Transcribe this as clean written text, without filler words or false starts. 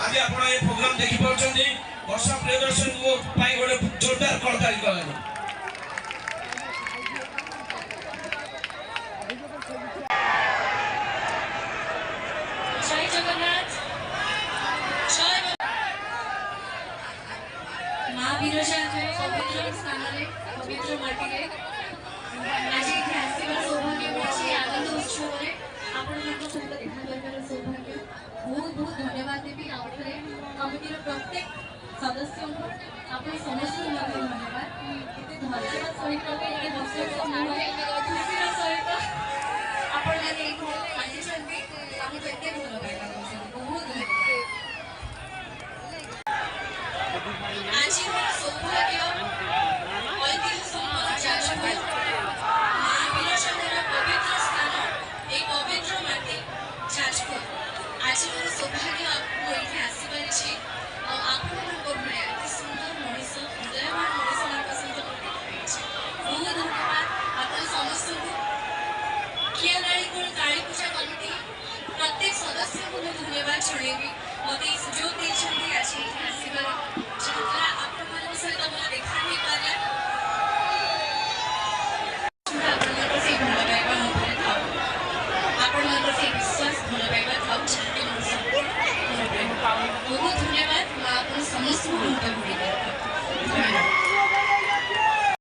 आज आप प्रोग्राम देखिपे वर्षा प्रियदर्शन गोटे जोरदार कड़ताली कले। जय जगन्नाथ, जय माँ विरजा पवित्र स्थान पवित्र माटी आज ये आसवर सौभाग्य मिली आनंद उत्सव में आपण सहित देखा कर सौभाग्य बहुत बहुत धन्यवाद देवी आउे कमिटी प्रत्येक सदस्य आप समस्त धन्यवाद ये धन्यवाद सहित खुशीर सहित आप आमको एत भल पाइबा बहुत धन्यवाद। आज सौभाग्य ऐतिह्य संपन्न जाजपुर माँ विरजाधर पवित्र स्थान एक पवित्र माटी जाजपुर आज मोर सौभाग्य आपको ये आसपारी आपको भाया एत सुंदर मनीष हृदयवान मनीष सहित बहुत धन्यवाद आप समस्त कियानालीकोल काली पूजा कमिटी प्रत्येक सदस्य को धन्यवाद जनइबी मत सुजोग आज आसबार